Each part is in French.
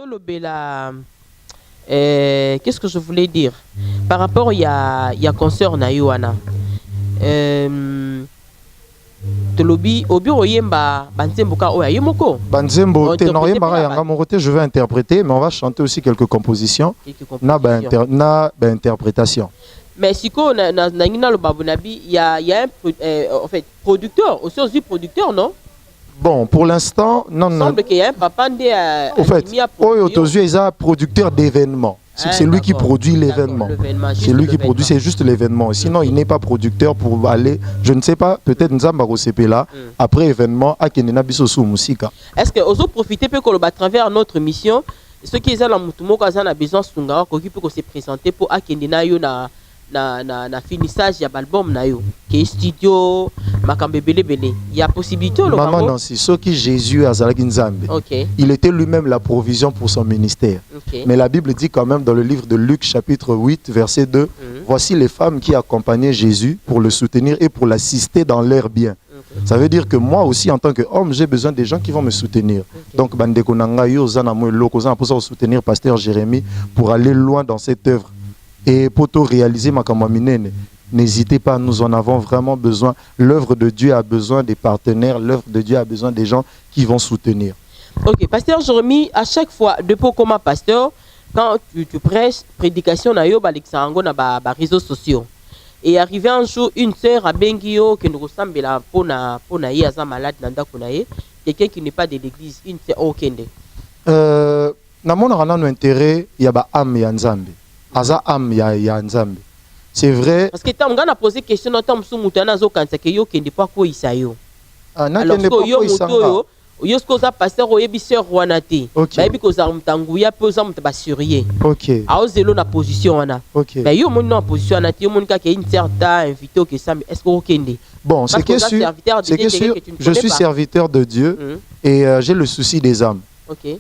Tolobela, qu'est-ce que je voulais dire par rapport il y a concert na Yoana Tolobi obiro yemba banzembo ka oya yemoko banzembo te no yemba yanga morote je vais interpréter mais on va chanter aussi quelques compositions na interprétation. Mais si ko na ngina lo babunabi il y a en fait producteur aussi producteur non. Bon, pour l'instant, non, non. Il semble qu'il y a un papa au fait, Oyotozu est un producteur d'événements. C'est lui qui produit l'événement. C'est lui qui produit, c'est juste l'événement. Sinon, il n'est pas producteur pour aller, je ne sais pas, peut-être Nzamba Rosepe là, après événement, à Kenena Bisosu Musika. Est-ce que vous profitez peu à travers notre mission, ceux qui sont là, Mutumo Kazana besoin Sunga, qui peut se présenter pour Akenena Yo na finissage ya album na yo ke studio makambe belé il y a possibilité le maman Nancy ce qui Jésus a zalaki nzambe. Il était lui-même la provision pour son ministère. Mais la Bible dit quand même dans le livre de Luc chapitre 8 verset 2 voici les femmes qui accompagnaient Jésus pour le soutenir et pour l'assister dans leurs biens. Ça veut dire que moi aussi en tant qu'homme j'ai besoin des gens qui vont me soutenir. Donc bandeko nanga yo zana mo loko zana pour soutenir pasteur Jérémie pour aller loin dans cette œuvre. Et pour tout réaliser ma campagne, n'hésitez pas, nous en avons vraiment besoin. L'œuvre de Dieu a besoin des partenaires, l'œuvre de Dieu a besoin des gens qui vont soutenir. Ok, pasteur Jérémie, à chaque fois, depuis comme pasteur, quand tu prêches, prédication na yo balexango na ba réseaux sociaux. Et arrivé un jour, une sœur à Bengio qui nous ressemble à pona yaza malade nanda kunaye, quelqu'un qui n'est pas de l'église, une sœur okende. Na mon rana intérêt, il y a ba âme ya nzambe. Aza am ya nzambe. C'est vrai. Parce que on a posé question dans temps mutana zo kansa ke yo kende pa ko isayo. Na kende pa ko isanga. Yo sko za pasteur oyebiseur wanate. Ba yebi ko za mtanguya pe za mutaba surye. OK. A ozelo na position wana. OK. Ba yo mon na position wanate yo mon ka ke incerta invité que ça est-ce que okende. Bon, c'est que je suis serviteur de Dieu et j'ai le souci des âmes.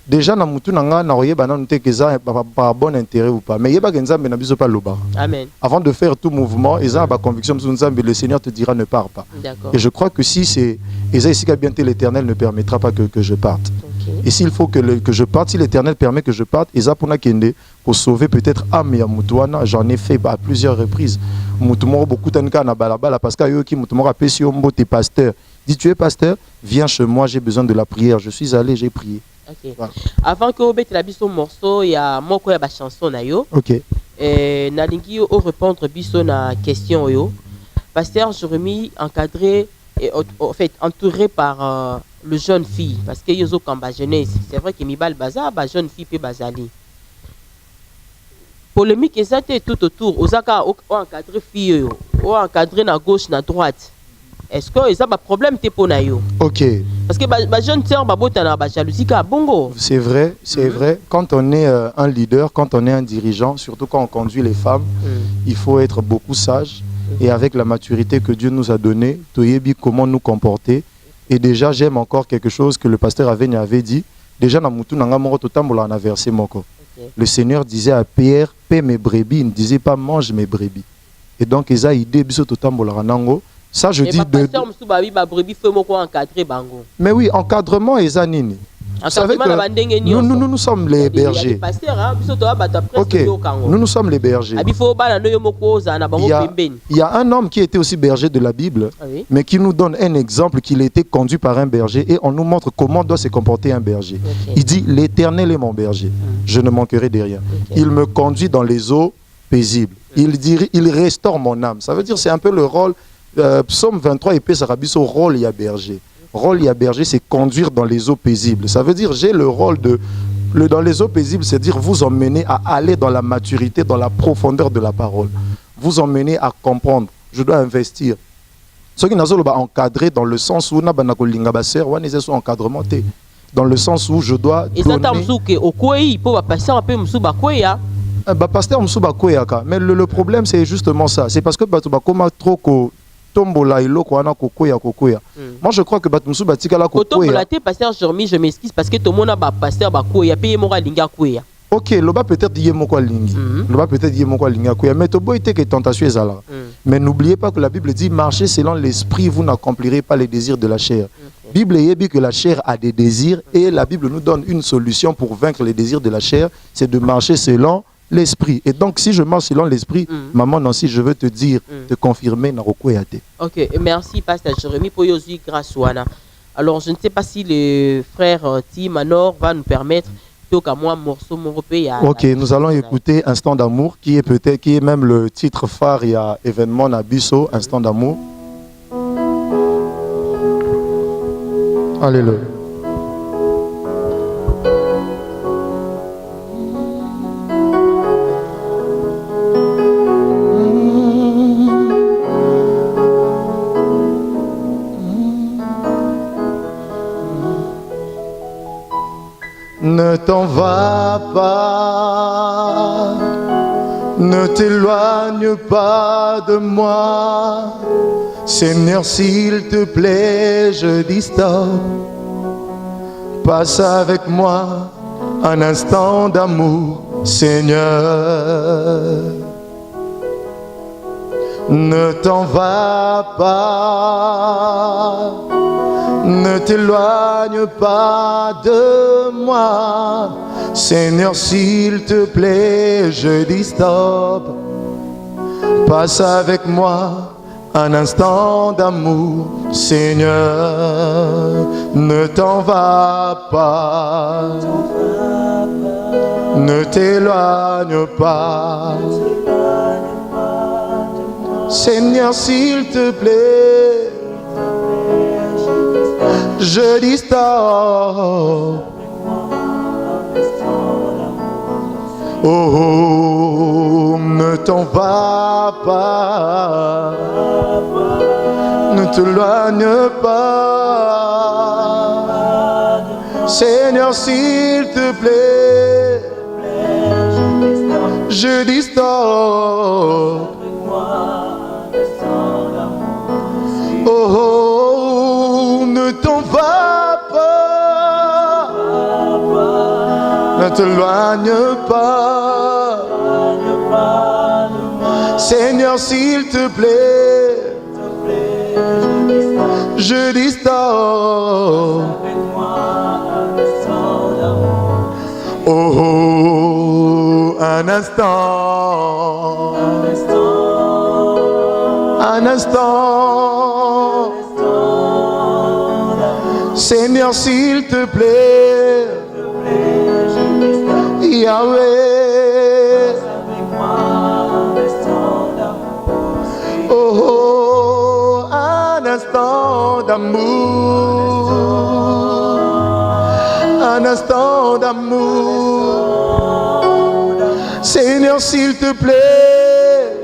Déjà na mutu nanga na oyeba na nte keza par bon intérêt ou pas mais yeba nzambe na biso pa loba. Amen. Avant de faire tout mouvement eza ba conviction nzambe le Seigneur te dira ne pars pas. Et je crois que si c'est eza ici bien l'Éternel ne permettra pas que je parte. Et s'il faut que je parte, si l'Éternel permet que je parte, eza pona kende pour sauver peut-être âme ya mutuana, j'en ai fait à plusieurs reprises. Mutumo beaucoup tanka na balabala parce que yo ki mutumo apesi yo mbote pasteur. Dis tu es pasteur, viens chez moi, j'ai besoin de la prière. Je suis allé, j'ai prié. Okay. Voilà. Avant que vous mettez la biso morceau, il y a mon quoi chanson na yo. OK. Nalingi yo répondre biso na question yo. Pasteur Jérémie encadré et en fait entouré par le jeune fille parce que yozo kamba jeunesse. C'est vrai que mibal baza ba jeune fille pe bazali. Polémique exacte tout autour. Ozaka encadré fille yo, ou encadré na gauche na droite. Est-ce que ça a un problème pour yo? OK. Parce que les jeunes sœurs ont jalousie ka bongo. C'est vrai, c'est vrai. Quand on est un leader, quand on est un dirigeant, surtout quand on conduit les femmes, il faut être beaucoup sage et avec la maturité que Dieu nous a donnée, toyebi comment nous comporter. Et déjà, j'aime encore quelque chose que le pasteur Aveni avait dit. Déjà, na mutu nanga moro totambola na verset moko. Le Seigneur disait à Pierre, paie mes brebis, il ne disait pas mange mes brebis. Et donc, eza idée biso totambola nango. Ça, je dis de... Mais oui, encadrement et zanini. Vous savez que nous sommes les bergers. OK, nous sommes les bergers. Il y a un homme qui était aussi berger de la Bible, mais qui nous donne un exemple qu'il a été conduit par un berger et on nous montre comment doit se comporter un berger. Il dit, l'Éternel est mon berger, je ne manquerai de rien. Il me conduit dans les eaux paisibles. Il restaure mon âme. Ça veut dire c'est un peu le rôle... Psaume 23 épée Sarabiso rôle y a berger. Rôle y a berger, c'est conduire dans les eaux paisibles. Ça veut dire j'ai le rôle de dans les eaux paisibles, c'est dire vous emmener à aller dans la maturité, dans la profondeur de la parole. Vous emmener à comprendre. Je dois investir. Ceux qui n'ont pas encadré dans le sens où encadrement dans le sens où je dois mais le problème c'est justement ça. C'est parce que trop tombola iloko wana kokoya. Moi je crois que batumusu batikala kokoya. Tombola te pasteur Jérémie, je m'excuse parce que tout le monde a pasteur bakoya paye mora linga koya. OK, loba peut-être yé moko lingi. Loba peut-être yé moko linga koya mais to boyete que tentation est là. Mais n'oubliez pas que la Bible dit marchez selon l'esprit, vous n'accomplirez pas les désirs de la chair. Bible dit que la chair a des désirs et la Bible nous donne une solution pour vaincre les désirs de la chair, c'est de marcher selon l'esprit. Et donc, si je marche selon l'esprit, Maman Nancy, je veux te dire, te confirmer, Naroko Yate. Ok, merci, Pasteur Jérémy, pour Yosi Graswana. Alors, je ne sais pas si le frère Tim Manor va nous permettre, plutôt qu'à moi, morceau européen. Ok, nous allons écouter Instant d'amour, qui est même le titre phare, il y a événement Nabiso, Instant d'amour. Alléluia. Ne t'en va pas, ne t'éloigne pas de moi. Seigneur, s'il te plaît, je dis stop. Passe avec moi un instant d'amour, Seigneur. Ne t'en va pas, ne t'éloigne pas de moi. Seigneur, s'il te plaît, je dis stop. Passe avec moi un instant d'amour, Seigneur. Ne t'en va pas, ne t'éloigne pas. Seigneur, s'il te plaît, je dis stop. Oh, ne t'en va pas, ne t'éloigne pas. Seigneur, s'il te plaît, je dis stop. Oh, ne t'en va pas, ne t'éloigne pas. Seigneur, s'il te plaît, je dis stop. Oh, un instant, un instant. Seigneur, s'il te plaît, Yahweh. Oh, un instant d'amour, un instant d'amour. Seigneur, s'il te plaît,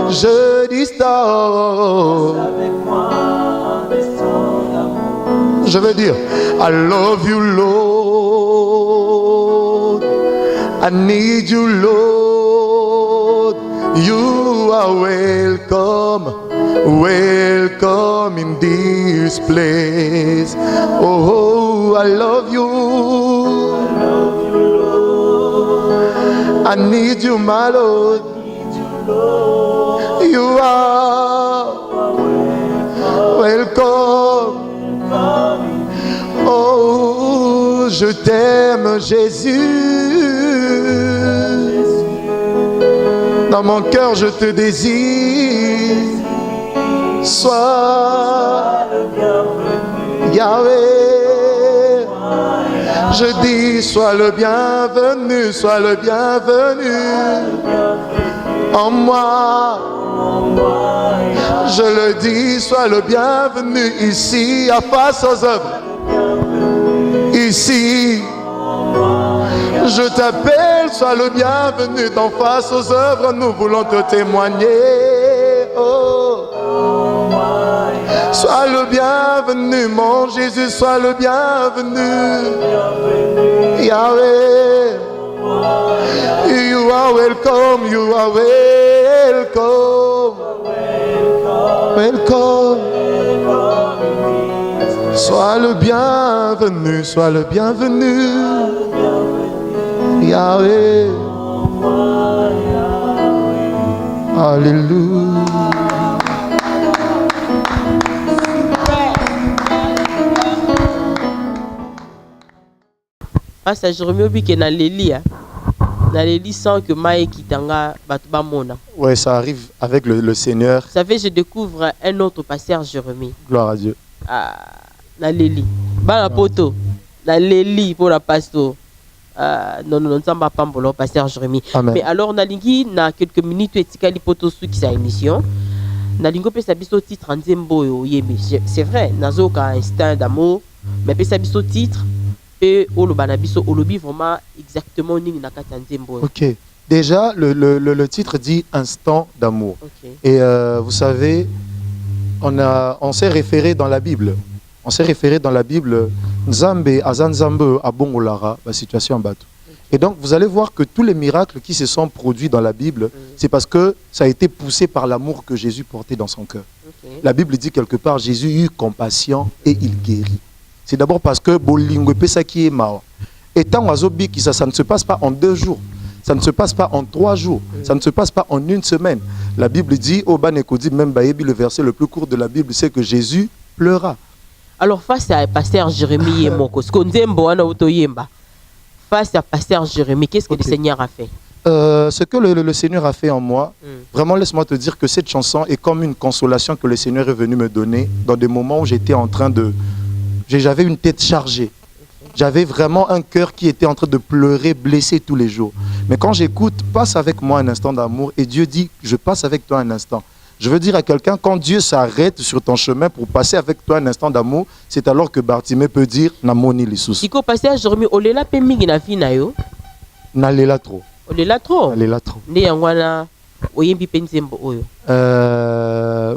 je dis stop. Je veux dire, I love you, Lord. I need you, Lord. You are welcome, welcome in this place. Oh, I love you. I need you, my Lord. You are welcome. Oh, je t'aime, Jésus. Dans mon cœur, je te désire. Sois le bienvenu, Yahweh. Je dis, sois le bienvenu, sois le bienvenu. En moi, je le dis, sois le bienvenu ici, à face aux œuvres. Ici, je t'appelle, sois le bienvenu. D'en face aux œuvres, nous voulons te témoigner. Oh, sois le bienvenu, mon Jésus, sois le bienvenu. Yahweh, you are welcome, you are welcome. Welcome. Sois le bienvenu, sois le bienvenu. Yahweh. Alléluia. Pasteur Jérémie obi ke na leli sans que Maï Kitanga Batuba Mona. Ouais, ça arrive avec le Seigneur. Vous savez, je découvre un autre pasteur Jérémie. Gloire à Dieu. Ah, na leli. Bala poto. Na leli pour la pasteur. Non, nous ne sommes pas pour le pasteur Jérémie. Amen. Mais alors, Nalingi, na quelques minutes, et Tikali poto sous qui sa émission. Nalingo peut s'habiller au titre en Zembo Yemi. C'est vrai, Nazo a un instinct d'amour, mais peut s'habiller au titre et Olobanabiso Olobi vraiment exactement ni nakata Zembo. Ok. Déjà, le titre dit instant d'amour. Okay. Et vous savez, on s'est référé dans la Bible. On s'est référé dans la Bible, Nzambe, Azanzambe, Abongolara, la situation en bateau. Et donc, vous allez voir que tous les miracles qui se sont produits dans la Bible, c'est parce que ça a été poussé par l'amour que Jésus portait dans son cœur. Okay. La Bible dit quelque part, Jésus eut compassion et il guérit. C'est d'abord parce que Bolingo Pesa qui est mort. Et tant Azobi, ça ne se passe pas en 2 jours. Ça ne se passe pas en 3 jours. Ça ne se passe pas en 1 semaine. La Bible dit, Obanekodi, même Baébi, le verset le plus court de la Bible, c'est que Jésus pleura. Alors, face à pasteur Jérémie et Moko, ce qu'on dit, face à pasteur Jérémie, qu'est-ce que le Seigneur a fait? Ce que le Seigneur a fait en moi, vraiment laisse-moi te dire que cette chanson est comme une consolation que le Seigneur est venu me donner dans des moments où j'étais en train de... J'avais une tête chargée. J'avais vraiment un cœur qui était en train de pleurer, blessé tous les jours. Mais quand j'écoute, passe avec moi un instant d'amour et Dieu dit, je passe avec toi un instant. Je veux dire à quelqu'un, quand Dieu s'arrête sur ton chemin pour passer avec toi un instant d'amour, c'est alors que Bartimée peut dire Namoni Lissous. Si vous passez à Jérémie, on est là, mingi na vie na yo. Nalela trop. On est là trop. Nalela trop.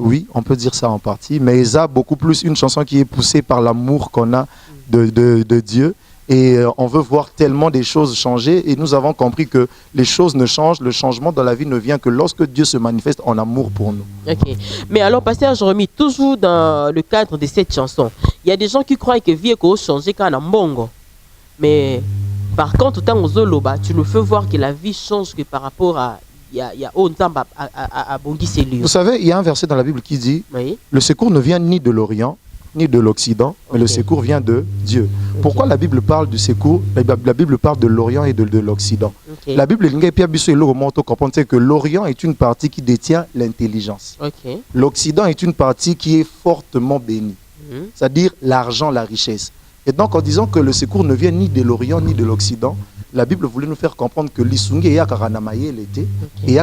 Oui, on peut dire ça en partie, mais il y a beaucoup plus une chanson qui est poussée par l'amour qu'on a de Dieu. Et on veut voir tellement des choses changer et nous avons compris que les choses ne changent, le changement dans la vie ne vient que lorsque Dieu se manifeste en amour pour nous. Ok. Mais alors, pasteur Jérémie, toujours dans le cadre de cette chanson, il y a des gens qui croient que vie est changée quand on a mbongo. Mais par contre, tant aux Zoloba, tu nous fais voir que la vie change que par rapport à Vous savez, il y a un verset dans la Bible qui dit le secours ne vient ni de l'Orient ni de l'Occident, mais le secours vient de Dieu. Pourquoi la Bible parle du secours? La Bible parle de l'Orient et de l'Occident. La Bible comprend que l'Orient est une partie qui détient l'intelligence. L'Occident est une partie qui est fortement bénie, c'est-à-dire l'argent, la richesse. Et donc en disant que le secours ne vient ni de l'Orient ni de l'Occident, la Bible voulait nous faire comprendre que l'Isungi est l'été et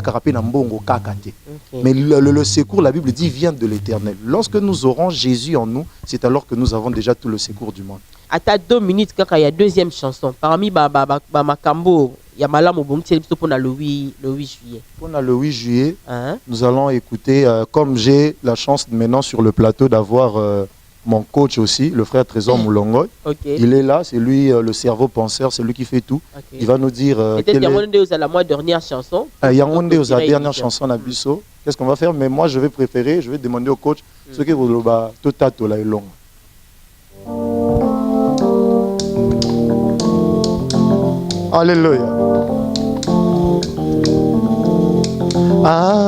mais le secours, la Bible dit, vient de l'Éternel. Lorsque nous aurons Jésus en nous, c'est alors que nous avons déjà tout le secours du monde. À ta 2 minutes, il y a deuxième chanson. Parmi Makambo, il y a Malam pour le 8 juillet. Pour le 8 juillet, nous allons écouter, comme j'ai la chance maintenant sur le plateau d'avoir... mon coach aussi, le frère Trésor Moulongo, il est là, c'est lui le cerveau penseur, c'est lui qui fait tout. Il va nous dire... Peut-être Yangonde est la dernière chanson. Yangonde est la dernière chanson à Bisso. Qu'est-ce qu'on va faire? Mais moi, je vais demander au coach ce que vous voulez tout à tout là est long. Alléluia.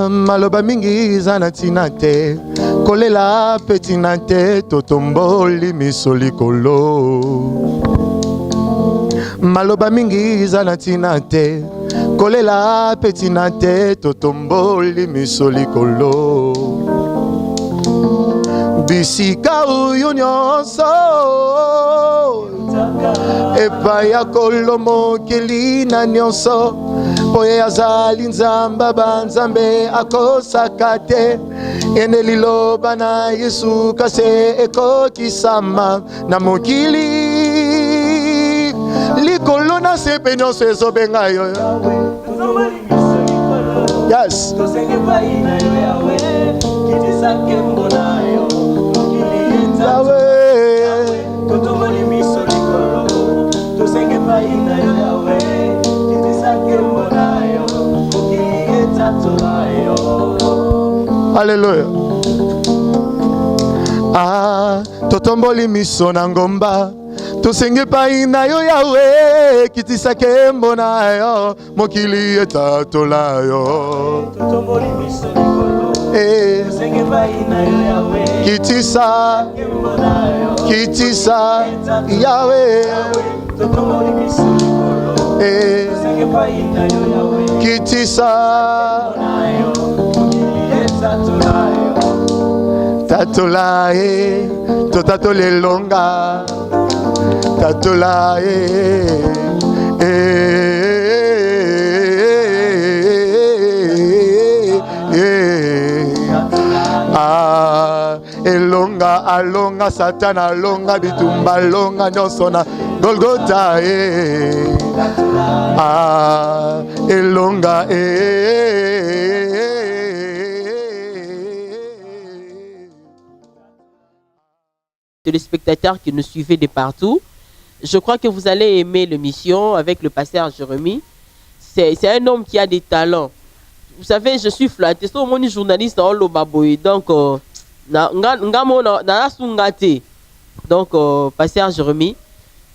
Maloba mingi zanatinate kolela petinate totomboli misolikolo maloba mingi zanatinate kolela petinate totomboli misolikolo bisika uyu nyonso epai ya kolomo kelina nyonso Oye azali nzamba banzambe akosaka te ene liloba na Yesu kase ekokisama na mokili likolo na sepe nyonso ezobenga yo. Yes. Alléluia. Totomboli miso na ngomba tosenge pai na yo Yawe kitisake mbona yo mokili etatola yo. Totomboli miso tosenge pai na yo Yawe kitisa Yawe Kitisa Tatolae Totatole longa Tatolae Elonga alonga satana longa bitumba longa nyosona Golgotha elonga Téléspectateurs qui nous suivaient de partout, je crois que vous allez aimer l'émission avec le pasteur Jérémie. C'est un homme qui a des talents. Vous savez, je suis flatté. C'est mon journaliste dans le Baboy. Donc, donc, pasteur Jérémie,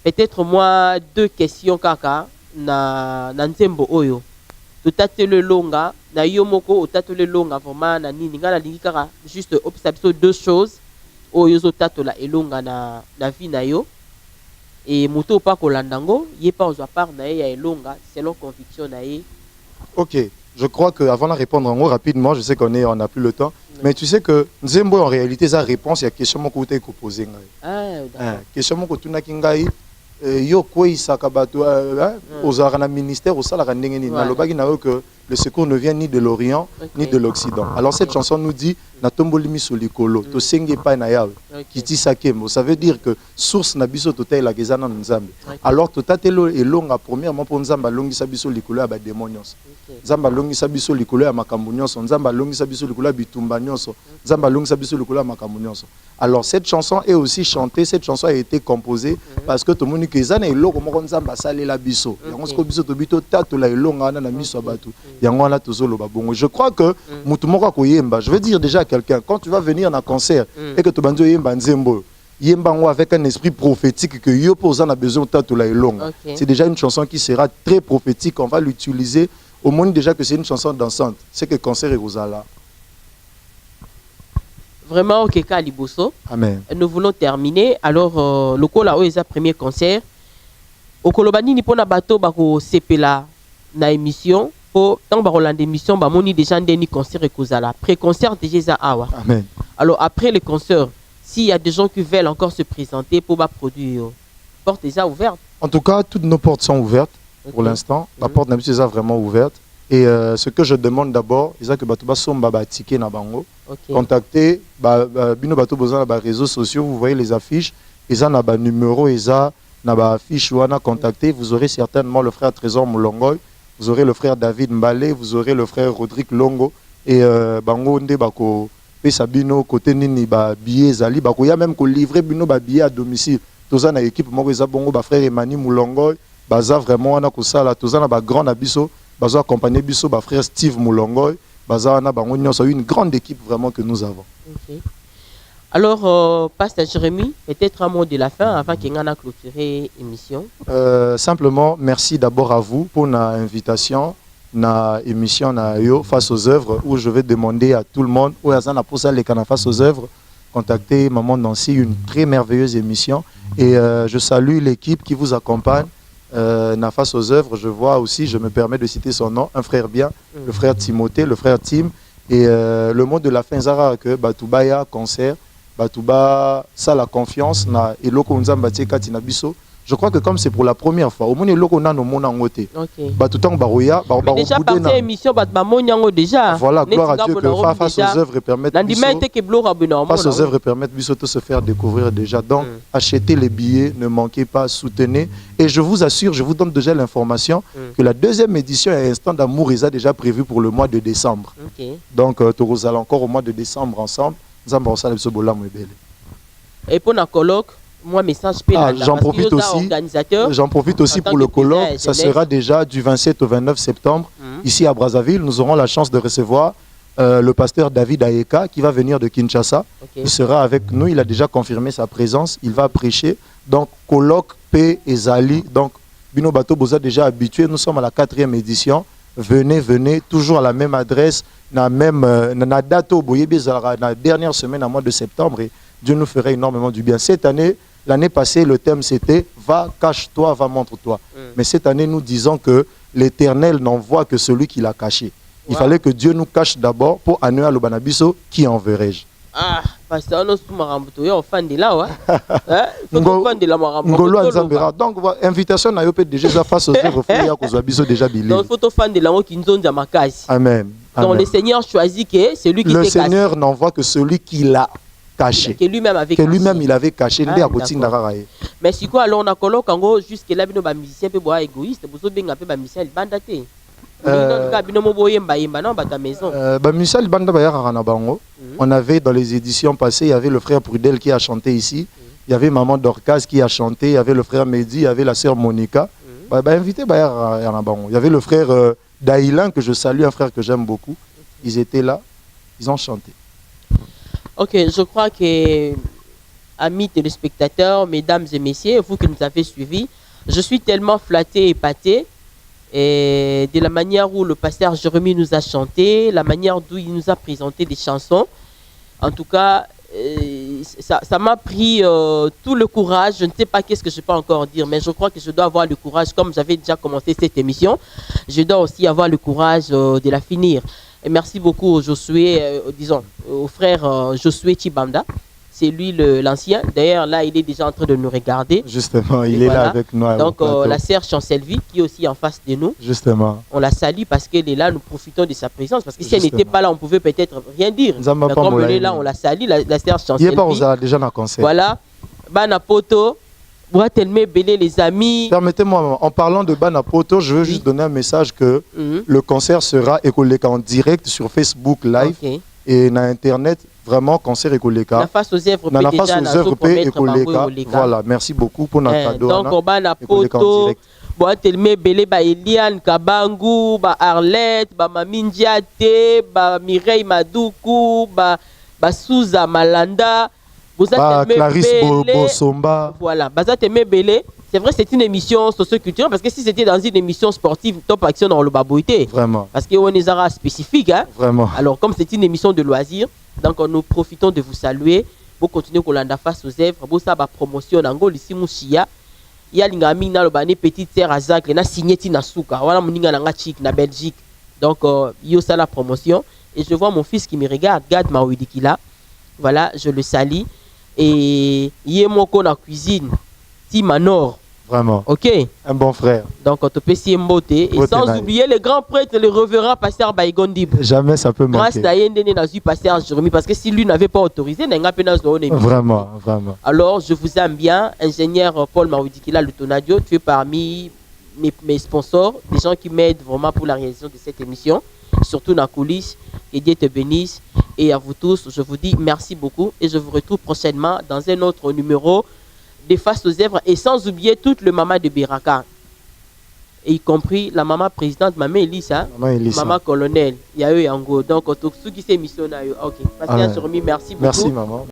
peut-être moi 2 questions kaka na nzembo oyo. Totate le longa na yomoko otate le longa vraiment na nini ngana lingi kaka juste observer 2 choses oyo zo tatola elonga na vie na yo et moto pa kolandango yé pas aux part na ya elonga selon conviction na ye. OK, je crois que avant de répondre en gros rapidement, je sais qu'on n'a plus le temps, mais tu sais que nzembo en réalité sa réponse il y a question moko te ko poser ngai. Question moko tuna kingai yo quoi sakabato aux na ministère au salaire ndenge ni na lobaki na que le secours ne vient ni de l'Orient ni de l'Occident. Alors cette chanson nous dit na tomboli miso likolo to senge pa na yawe kiti sakemo, ça veut dire que source na biso totai la gezana nzambe. Alors to tatelo elonga premièrement pour nzamba longisa biso likolo ya ba démonios. Nzamba longisa biso likolo ya makambo nyonso, nzamba longisa biso likolo ya bitumba nyonso, nzamba longisa biso likolo ya makambo nyonso. Alors cette chanson est aussi chantée, cette chanson a été composée parce que tout le monde que ezana eloko moko nzamba salela biso. Yango sko biso to bito tatola elonga na miso abatu. Yango na tozolo babongo. Je crois que mutu moko koyemba, je veux dire déjà à quelqu'un quand tu vas venir dans un concert et que tu banzo yemba nzembo yemba ngo avec un esprit prophétique que yo posana besoin tatola elonga. C'est déjà une chanson qui sera très prophétique, on va l'utiliser au monde déjà que c'est une chanson dansante. C'est que concert est Rosala. Vraiment, ok, Kaliboso. Amen. Nous voulons terminer. Alors, le Kola Oeza premier concert. Au Kolobani, ni pona bateau, bako sepela na émission. Pour tant baroland émission, ba moni déjà ndeni concert et Kozala. Pré-concert déjà awa. Amen. Alors, après le concert, s'il y a des gens qui veulent encore se présenter pour produire, porte déjà ouverte. En tout cas, toutes nos portes sont ouvertes pour l'instant. La porte n'a pas vraiment ouverte. Et ce que je demande d'abord, c'est que Batouba somba ba ticket na bango. Contactez bino bato besoin na réseaux sociaux, vous voyez les affiches, ils ont na numéro, ils ont na affiche ou contactez, vous aurez certainement le frère Trésor Moulongoy, vous aurez le frère David Mbale, vous aurez le frère Rodrigue Longo et bango nde bako pesa bino côté nini ba billet zali bako ya même ko livrer bino ba billet à domicile. Toza na équipe moko eza bongo ba frère Emani Moulongoy, baza vraiment na ko sala toza na ba grand abiso, baza accompagner biso ba frère Steve Moulongoy. C'est une grande équipe vraiment que nous avons. Alors, Pasteur Jérémie, peut-être un mot de la fin avant qu'il y ait une clôturée l'émission. Simplement, merci d'abord à vous pour l'invitation na émission na yo face aux œuvres où je vais demander à tout le monde où yazana pour ça les canaux face aux œuvres contacter Maman Nancy, une très merveilleuse émission et je salue l'équipe qui vous accompagne. Na face aux œuvres, je vois aussi, je me permets de citer son nom, un frère bien, le frère Timothée, le frère Tim. Et le mot de la fin, Zara, que Batouba ya concert, Batouba, ça la confiance, na eloko nzamba tieka tinabiso. Je crois que comme c'est pour la première fois, au moins eloko na no mona ngote. Batoutan baroya, déjà par cette émission, batbamonyango déjà. Voilà, gloire à Dieu que face aux œuvres permettent face aux œuvres permettent biso de se faire découvrir déjà. Donc, achetez les billets, ne manquez pas, soutenez. Et je vous assure, je vous donne déjà l'information que la deuxième édition à Instant d'amour est déjà prévue pour le mois de décembre. Donc, nous allons encore au mois de décembre ensemble. Et pour la colloque, moi message j'en profite aussi pour le colloque. Ça sera déjà du 27 au 29 septembre ici à Brazzaville. Nous aurons la chance de recevoir le pasteur David Ayeka qui va venir de Kinshasa. Il sera avec nous. Il a déjà confirmé sa présence. Il va prêcher. Donc colloque P et Zali. Donc Bino Bato Boza déjà habitué. Nous sommes à la 4e édition. Venez, toujours à la même adresse, na date au la dernière semaine, à mois de septembre, et Dieu nous ferait énormément du bien. Cette année, L'année passée, le thème c'était « Va, cache-toi, va, montre-toi ». Mais cette année, nous disons que l'Éternel n'envoie que celui qui l'a caché. Il fallait que Dieu nous cache d'abord pour annuler à l'Obanabiso, qui enverrai-je? Ah, parce que nous sommes fan de là, donc, invitation à Yopé déjà face aux œuvres, déjà bilé. Donc, photo fan de là, qui nous ont Amen. Donc, le Seigneur choisit que celui qui le Seigneur n'envoie que celui qui l'a caché. Que lui-même avait caché. Il avait caché. Mais si quoi, alors on a coloqué jusque là, nos musiciens peuvent être égoïstes, vous avez bien appelé musiciens, ils bandent. On avait dans les éditions passées, il y avait le frère Prudel qui a chanté ici, il y avait maman Dorcas qui a chanté, il y avait le frère Mehdi, il y avait la sœur Monica. Il y avait le frère Daïlan que je salue, un frère que j'aime beaucoup. Ils étaient là, ils ont chanté. Ok, je crois que, amis téléspectateurs, mesdames et messieurs, vous qui nous avez suivis, je suis tellement flatté et épaté. Et de la manière où le pasteur Jérémie nous a chanté, la manière d'où il nous a présenté des chansons. En tout cas, ça m'a pris tout le courage. Je ne sais pas qu'est-ce que je peux encore dire, mais je crois que je dois avoir le courage, comme j'avais déjà commencé cette émission, je dois aussi avoir le courage de la finir. Et merci beaucoup au Josué, disons, au frère Josué Chibanda. C'est lui l'ancien. D'ailleurs, là, il est déjà en train de nous regarder. Justement, il est là avec nous. Donc, la sœur Chancelvie, qui est aussi en face de nous. Justement. On la salue parce qu'elle est là, nous profitons de sa présence. Parce que si elle n'était pas là, on pouvait peut-être rien dire. Mais comme elle est là, on la salue, la sœur Chancelvie. Il n'est pas déjà dans le concert. Voilà. Banapoto. Les amis. Permettez-moi, en parlant de Banapoto, je veux juste donner un message que le concert sera écoulé en direct sur Facebook Live et sur Internet. Vraiment, concert Ekoleka. La face aux œuvres Voilà, merci beaucoup pour notre cadeau. Donc, on va na poto, boatelme belé ba Eliane Kabangu, ba Arlette, ba Mamindiate, ba Mireille Madoukou, ba Souza Malanda, Clarisse Bosomba. Voilà, Bazateme Belé. C'est vrai, c'est une émission socio-culturelle parce que si c'était dans une émission sportive, Top Action dans le Babouité. Vraiment. Parce qu'on est un spécifique. Hein? Vraiment. Alors, comme c'est une émission de loisirs, donc nous profitons de vous saluer. Vous continuez qu'on l'a face aux œuvres. Vous savez, promotion en Angola, ici, Mouchia. Il y a l'ingami dans le bané petite sœur Azak, il y a signé Tinasuka. Voilà, mon ingana Chic, na Belgique. Donc, il y a ça la promotion. Et je vois mon fils qui me regarde, Gad Maouidikila. Voilà, je le salue. Et il y a mon con en cuisine, Timanor. Vraiment. Ok. Un bon frère. Donc, on te peut s'y emboter. Et sans oublier les grands prêtres, le révérend pasteur Baïgondib. Jamais ça peut manquer. Grâce à Yendene Nazu, pasteur Jérémie, parce que si lui n'avait pas autorisé, il n'a pas Vraiment, vraiment. Alors, je vous aime bien. Ingénieur Paul Maoudikila Lutonadio, tu es parmi mes sponsors, des gens qui m'aident vraiment pour la réalisation de cette émission, surtout dans la coulisse. Que Dieu te bénisse. Et à vous tous, je vous dis merci beaucoup. Et je vous retrouve prochainement dans un autre numéro des Faces aux œuvres. Et sans oublier toute le maman de Biraka. Et y compris la maman présidente, maman Elisa, maman colonel. Il y a eu Yango. Donc, tout ce qui s'est missionné. Ok. Merci beaucoup. Merci maman.